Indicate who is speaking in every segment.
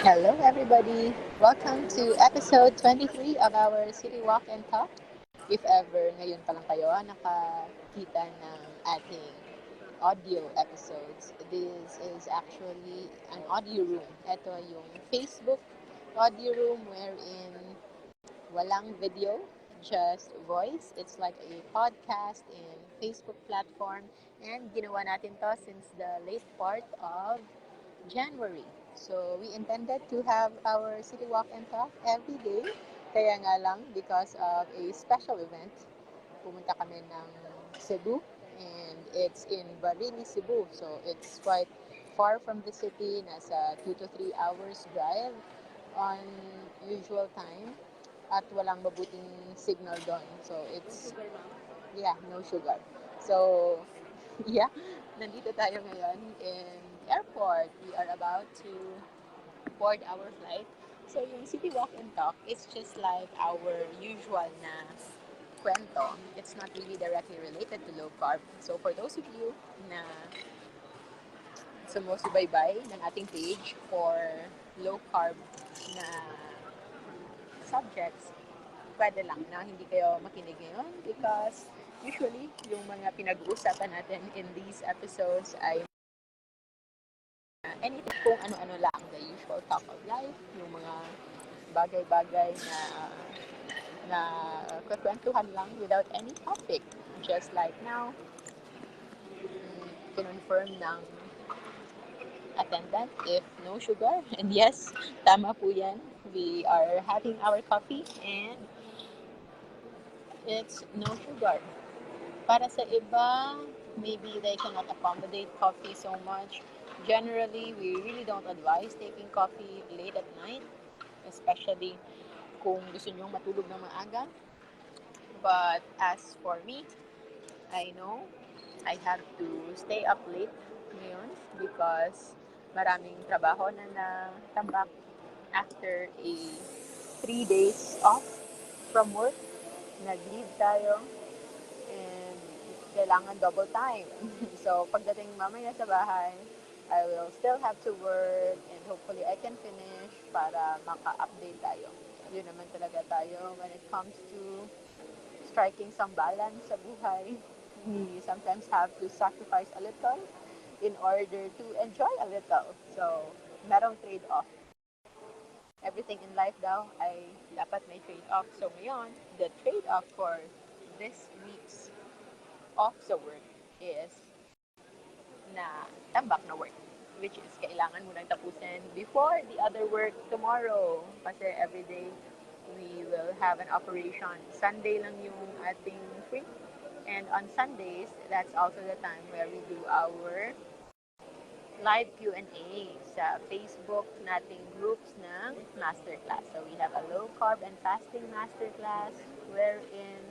Speaker 1: Hello, everybody. Welcome to episode 23 of our City Walk and Talk. If ever ngayon pa lang kayo nakakita ng ating audio episodes, this is actually an audio room. Ito yung Facebook audio room wherein walang video, just voice. It's like a podcast in Facebook platform and ginawa natin to since the late part of January. So, we intended to have our city walk and talk every day. Kaya nga lang, because of a special event, pumunta kami ng Cebu and it's in Barili, Cebu. So, it's quite far from the city. Nasa 2 to 3 hours drive on usual time at walang mabuting signal doon. So, it's, yeah, no sugar. So, yeah, nandito tayo ngayon in airport. We are about to board our flight. So, yung City Walk and Talk is just like our usual na kwento. It's not really directly related to low carb. So, for those of you na sumusubaybay ng ating page for low carb na subjects, pwede lang na hindi kayo makinig ngayon because usually yung mga pinag-uusapan natin in these episodes ay anything kung ano-ano lang, the usual talk of life, yung mga bagay-bagay na kwentuhan lang without any topic. Just like now, kinonfirm ng attendant if no sugar. And yes, tama po yan. We are having our coffee and it's no sugar. Para sa iba, maybe they cannot accommodate coffee so much. Generally, we really don't advise taking coffee late at night, especially kung gusto nyong matulog ng maaga. But as for me, I know I have to stay up late ngayon because maraming trabaho na natambak after a 3 days off from work. Nag-leave tayo and kailangan double time. So, pagdating mamaya sa bahay, I will still have to work and hopefully I can finish para maka-update tayo. Yun naman talaga tayo when it comes to striking some balance sa buhay. We sometimes have to sacrifice a little in order to enjoy a little. So, merong trade-off. Everything in life daw ay dapat may trade-off. So, ngayon, the trade-off for this week's off sa work is na tambak na work, which is kailangan mo nang tapusin before the other work tomorrow. Kasi every day, we will have an operation. Sunday lang yung ating free. And on Sundays, that's also the time where we do our live Q&A sa Facebook nating groups ng masterclass. So we have a low carb and fasting masterclass wherein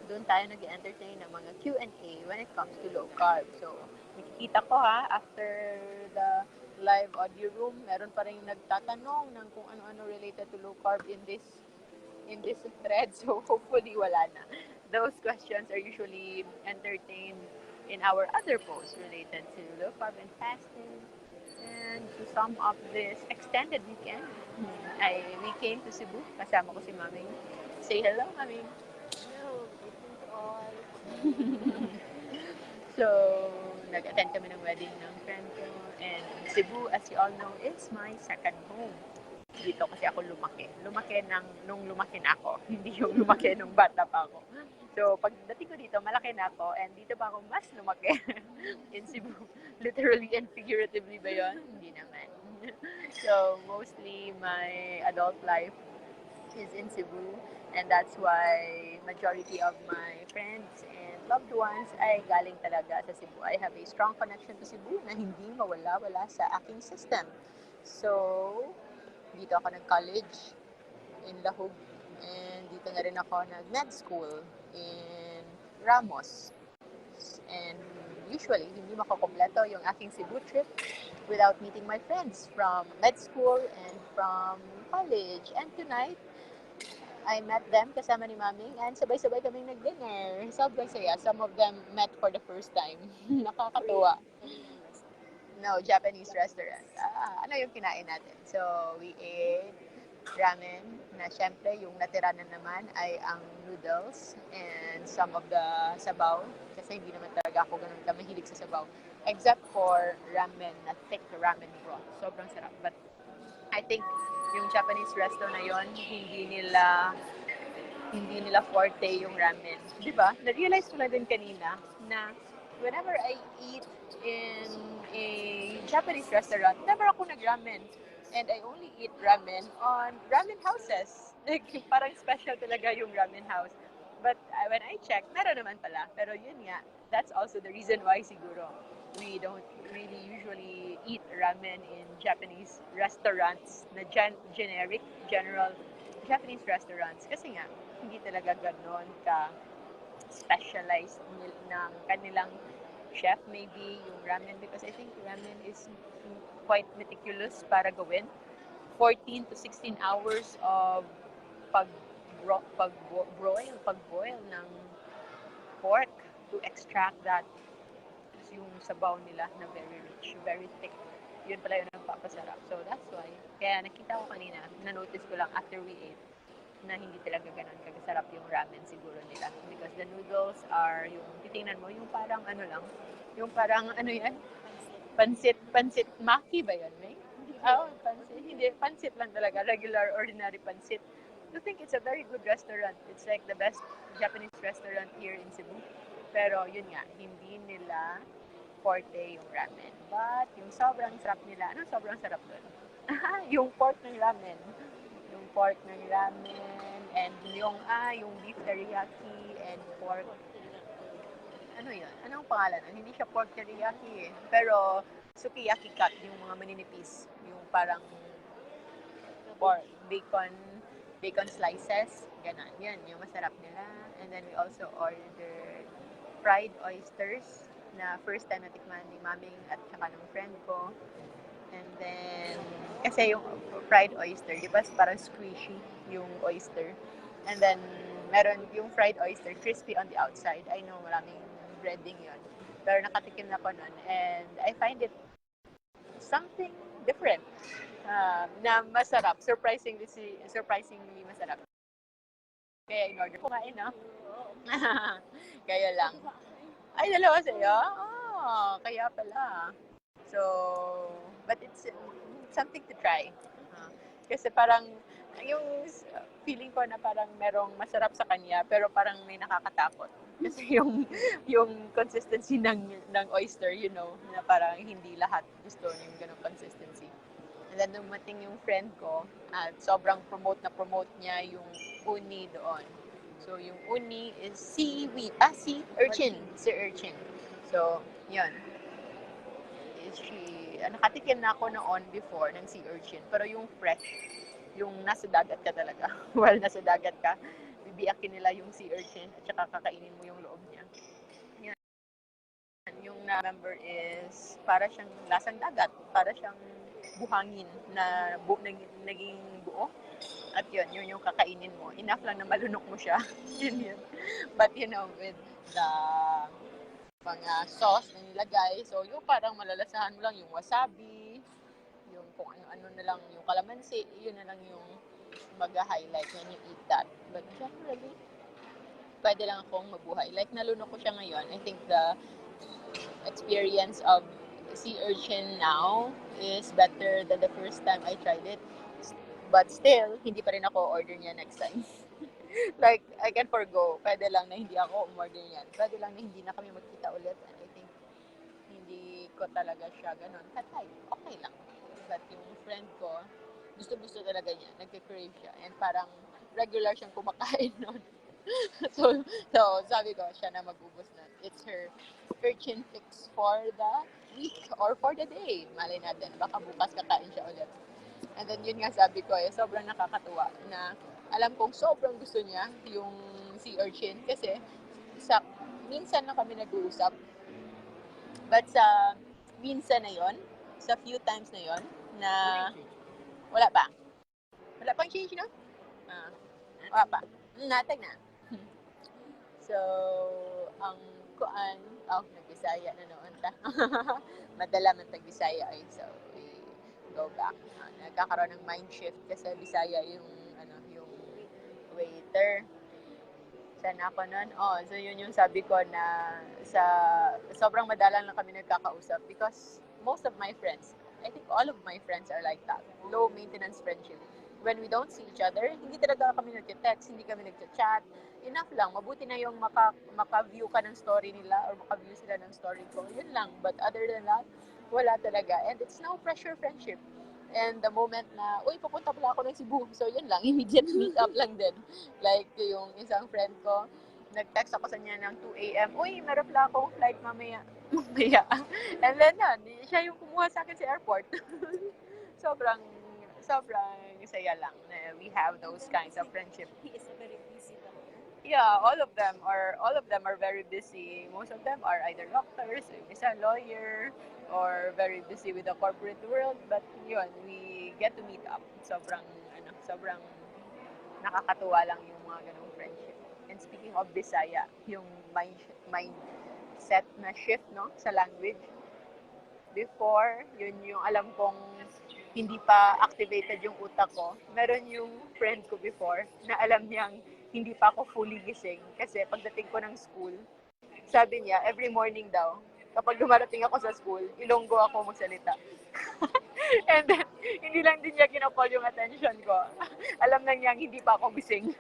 Speaker 1: doon tayo nag-entertain ng mga Q&A when it comes to low carb. So, nakikita ko after the live audio room, meron pa rin nagtatanong ng kung ano-ano related to low carb in this thread. So, hopefully wala na. Those questions are usually entertained in our other posts related to low carb and fasting. And to sum up this extended weekend, we came to Cebu. Kasama ko si Maming. Say hello, Maming.
Speaker 2: Hello, greetings all.
Speaker 1: So, nag-attend kami ng wedding ng friend ko. And Cebu, as you all know, is my second home. Dito kasi ako lumaki. Nung lumaki na ako. Hindi yung lumaki nung bata pa ako. So, pagdating ko dito, malaki na ako. And dito pa ako mas lumaki in Cebu. Literally and figuratively ba yun? Hindi naman. So, mostly my adult life is in Cebu. And that's why majority of my friends and loved ones ay galing talaga sa Cebu. I have a strong connection to Cebu na hindi mawala-wala sa aking system. So, dito ako nag-college in Lahug. And dito na rin ako nag-med school in Ramos. And usually, hindi makakompleto yung aking Cebu trip without meeting my friends from med school and from college. And tonight, I met them kasama ni Maming and sabay-sabay kaming nag-dinner. Sobrang saya. Some of them met for the first time. Nakakatuwa. No, Japanese restaurant. Ano yung kinain natin? So, we ate ramen na syempre yung natira na naman ay ang noodles and some of the sabaw kasi hindi naman talaga ako ganun ka mahilig sa sabaw except for ramen na thick ramen broth. Sobrang sarap. But I think yung Japanese resto na yon hindi nila forte yung ramen. Di ba? Na-realize ko na din kanina na whenever I eat in a Japanese restaurant, never ako nag-ramen. And I only eat ramen on ramen houses. Like, parang special talaga yung ramen house. But when I check, meron naman pala. Pero yun nga, that's also the reason why siguro we don't really usually eat ramen in Japanese restaurants na generic, general Japanese restaurants. Kasi nga, hindi talaga ganon ka specialized ng kanilang chef maybe yung ramen because I think ramen is quite meticulous para gawin 14 to 16 hours of pag pag-boil ng pork to extract that yung sabaw nila na very rich, very thick. Yun pala yung nagpapasarap. So that's why, kaya nakita ko kanina, na-notice ko lang after we ate, na hindi talaga ganun kagasarap yung ramen siguro nila. Because the noodles are yung, titingnan mo, yung parang ano lang, yung parang ano yan? Pansit maki ba yan, May? Pansit. Hindi, pansit lang talaga. Regular, ordinary pansit. I think it's a very good restaurant. It's like the best Japanese restaurant here in Cebu. Pero yun nga, hindi nila forte yung ramen. But yung sobrang sarap nila, ano sobrang sarap doon? Yung pork ng ramen. Yung pork ng ramen and yung beef teriyaki and pork ano yun? Anong pangalan? Hindi siya pork teriyaki eh. Pero sukiyaki cut, yung mga maninipis. Yung parang pork, bacon slices. Ganon. Yan, yung masarap nila. And then we also ordered fried oysters na first time natikman ni maming at saka ng friend ko. And then, kasi yung fried oyster, di ba parang squishy yung oyster. And then, meron yung fried oyster, crispy on the outside. I know maraming breading yon. Pero nakatikim na ko nun. And I find it something different na masarap. Surprisingly masarap. Kaya in-order ko kain, no? Kaya lang. Ay, dalawa sa'yo? Kaya pala. So, but it's something to try. Kasi parang, yung feeling ko na parang merong masarap sa kanya, pero parang may nakakatakot. Kasi yung consistency ng oyster, na parang hindi lahat gusto yung ganong consistency. And then dumating yung friend ko at sobrang promote niya yung uni doon. So yung uni is seaweed, urchin, sea urchin. So, yun. Nakatikim na ako noon before ng sea urchin, pero yung fresh, yung nasa dagat ka talaga. While nasa dagat ka, bibiyakin nila yung sea urchin at saka kakainin mo yung loob niya. Yan. Yung na-remember is para siyang lasang dagat, para siyang buhangin na naging buo. At yun yung kakainin mo. Enough lang na malunok mo siya. yun. But with the mga sauce na nilagay, so yung parang malalasahan mo lang yung wasabi, yung kung ano-ano na lang, yung kalamansi, yun na lang yung mag-highlight when you eat that. But generally, pwede lang akong mabuhay. Like, nalunok ko siya ngayon. I think the experience of sea urchin now is better than the first time I tried it. But still, hindi pa rin ako order niya next time. Like, I can forgo. Pwede lang na hindi ako umorder niyan. Pwede lang na hindi na kami magkita ulit. And I think, hindi ko talaga siya ganun. Katay, okay lang. But yung friend ko, gusto-gusto talaga niya. Nagka-crave siya. And parang regular siyang kumakain nun. so, so, sabi ko, siya na mag-ubos nun. It's her urchin fix for the week or for the day. Malay natin, baka bukas kakain siya ulit. And then yun nga sabi ko sobrang nakakatuwa na alam kong sobrang gusto niya yung sea urchin kasi minsan na kami nag-uusap. But sa minsan na yon, sa few times na yon na wala pa. Wala pang change, no? Wala pa. Natag na. So, ang kuan, oh, nagbisaya na noon ta. Madala man tag Bisaya ay so we go back. Nagkakaroon ng mind shift kasi Bisaya yung yung waiter. Saan ako nun? Oh, so yun yung sabi ko na sa sobrang madalang lang kami nagkakausap because most of my friends, I think all of my friends are like that. Low maintenance friendship. When we don't see each other, hindi talaga kami nagte-text, hindi kami nagchat-chat. Enough lang. Mabuti na yung maka-view ka ng story nila or maka-view sila ng story ko. Yun lang. But other than that, wala talaga. And it's no pressure friendship. And the moment na, uy, pupunta pala ako ng Cebu. So, yun lang. Immediate meet up lang din. Like, yung isang friend ko, nag-text ako sa niya ng 2 a.m. Uy, meron pala akong flight mamaya. Mamaya. And then, yun, siya yung kumuha sa akin sa airport. sobrang, sobrang saya lang na we have those kinds of friendship.
Speaker 2: He is a very busy doctor.
Speaker 1: Yeah, all of them are very busy. Most of them are either doctors, yung isa lawyer, or very busy with the corporate world. But yun, we get to meet up. Sobrang nakakatuwa lang yung mga ganong friendship. And speaking of Bisaya, yung mindset na shift no sa language. Before, yun yung alam kong hindi pa activated yung utak ko. Meron yung friend ko before na alam niyang hindi pa ako fully gising kasi pagdating ko ng school, sabi niya every morning daw, kapag dumarating ako sa school, Ilonggo ako magsalita. And then, hindi lang din niya kinapol yung attention ko. Alam na niyang hindi pa ako gising.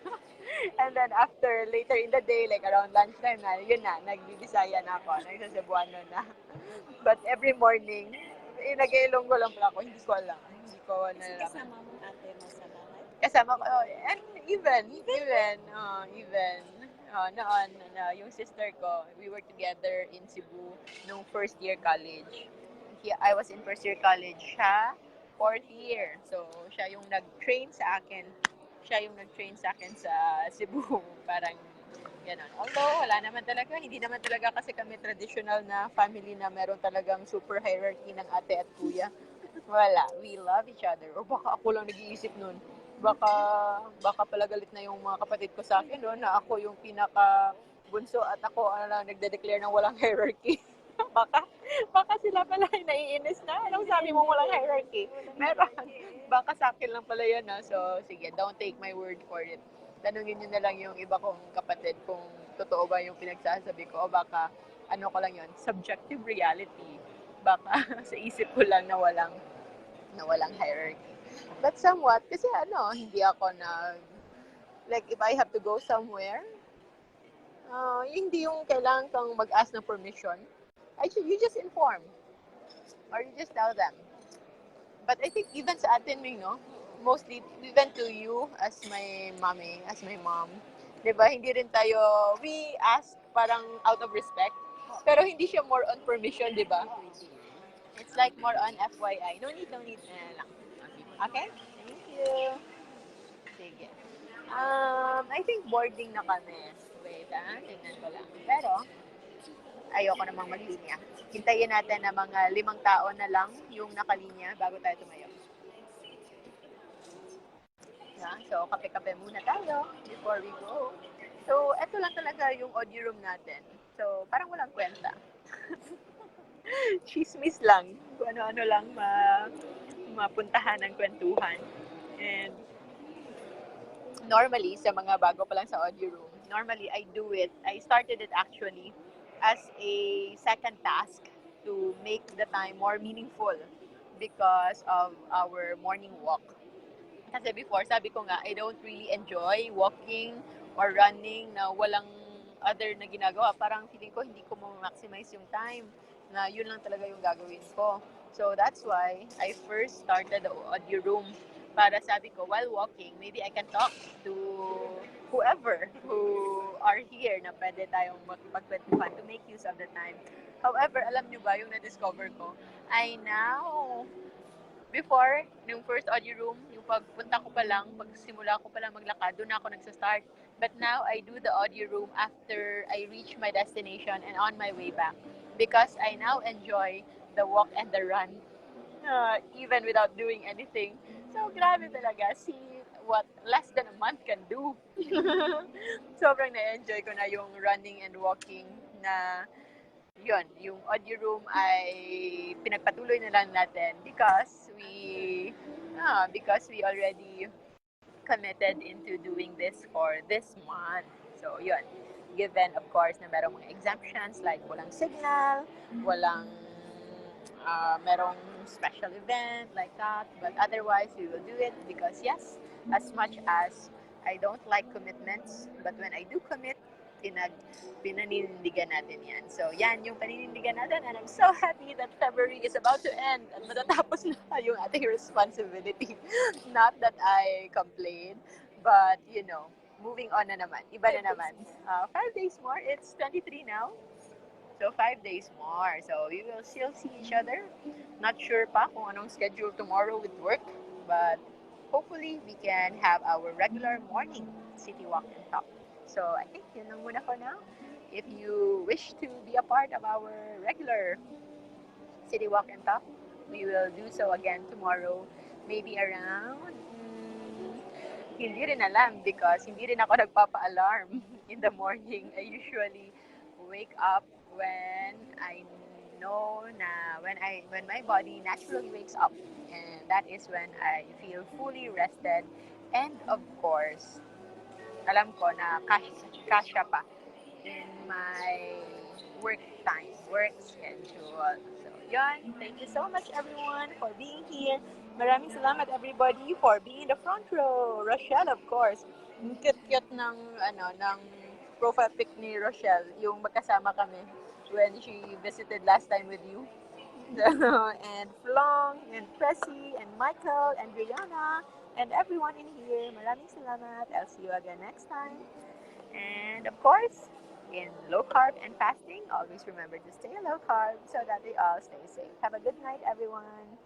Speaker 1: And then after, later in the day, like around lunchtime na, yun na, nagbibisaya na ako, nagsasabuano na. But every morning, nag-Ilonggo lang pala ako, hindi ko alam. Hindi ko
Speaker 2: Kasi
Speaker 1: nalalaman.
Speaker 2: kasama mong ate mo sa bahay.
Speaker 1: Kasama ko, oh, and even, noon, yung sister ko, we were together in Cebu nung first year college. I was in first year college, siya, fourth year. So, siya yung nag-train sa akin. Siya yung nag-train sa akin sa Cebu. Parang, ganon. Although, wala naman talaga, hindi naman talaga kasi kami traditional na family na meron talagang super hierarchy ng ate at kuya. Wala. We love each other. O baka ako lang nag-iisip nun. Baka, baka pala galit na yung mga kapatid ko sa akin, no, na ako yung pinaka bunso at ako lang nagde-declare ng walang hierarchy. baka, baka sila pala ay naiinis na. Anong sabi mong walang hierarchy? Meron. Baka sa akin lang pala yan, ha? So, sige, don't take my word for it. Tanungin nyo na lang yung iba kong kapatid kung totoo ba yung pinagsasabi ko o baka ano ko lang yun, subjective reality. Baka sa isip ko lang na walang hierarchy. But somewhat, kasi hindi ako like if I have to go somewhere, hindi yung kailangan kang mag-ask ng permission. You just inform. Or you just tell them. But I think even sa atin, no, mostly, even to you as my mommy, as my mom, di ba, hindi rin tayo, we ask parang out of respect. Pero hindi siya more on permission, di ba? It's like more on FYI. No need, no need. Lang. Okay? Thank you. Sige. I think boarding na kami. Wait, tingnan ko lang. Pero, ayoko namang maglinya. Hintayin natin na mga 5 tao na lang yung nakalinya bago tayo tumayo. So, kape-kape muna tayo before we go. So, eto lang talaga yung audio room natin. So, parang walang kwenta. Chismis lang. Kung ano-ano lang mapuntahan ng kwentuhan. And normally, sa mga bago pa lang sa audio room, normally I started it actually as a second task to make the time more meaningful because of our morning walk. Kasi before, sabi ko nga, I don't really enjoy walking or running na walang other na ginagawa. Parang feeling ko hindi ko ma-maximize yung time na yun lang talaga yung gagawin ko. So that's why I first started the audio room para sabi ko, while walking, maybe I can talk to whoever who are here na pwede tayong makipagkwentuhan to make use of the time. However, alam nyo ba yung na-discover ko? I now before, yung first audio room, yung pagpunta ko pa lang, pagsimula ko pa lang maglakad, doon ako nagsa-start. But now, I do the audio room after I reach my destination and on my way back. Because I now enjoy the walk and the run, even without doing anything. So, grabe talaga. See what less than a month can do. Sobrang na-enjoy ko na yung running and walking na yun, yung audio room ay pinagpatuloy na lang natin because we already committed into doing this for this month. So, yun. Given, of course, na merong mga exemptions like walang signal, walang merong special event like that. But otherwise, we will do it because, yes, as much as I don't like commitments, but when I do commit, pinaninindigan natin yan. So, yan yung paninindigan natin and I'm so happy that February is about to end at matatapos na yung ating responsibility. Not that I complain, but, moving on na naman. Iba na naman. 5 days more. It's 23 now. So, 5 days more. So, we will still see each other. Not sure pa kung anong schedule tomorrow with work. But, hopefully, we can have our regular morning city walk and talk. So, I think yun lang muna for now. If you wish to be a part of our regular city walk and talk, we will do so again tomorrow. Maybe around hindi rin alam because hindi rin ako nagpapa-alarm in the morning. I usually wake up when I know na when my body naturally wakes up, and that is when I feel fully rested, and of course alam ko na kasya pa in my work time, work schedule. So, yun. Thank you so much, everyone, for being here. Maraming salamat, everybody, for being in the front row. Rochelle, of course. Ang cute-cute ng profile pic ni Rochelle, yung magkasama kami when she visited last time with you. And Flong, and Pressy, and Michael, and Brianna, and everyone in here. Maraming salamat. I'll see you again next time. And of course, in low carb and fasting, always remember to stay low carb so that we all stay safe. Have a good night, everyone.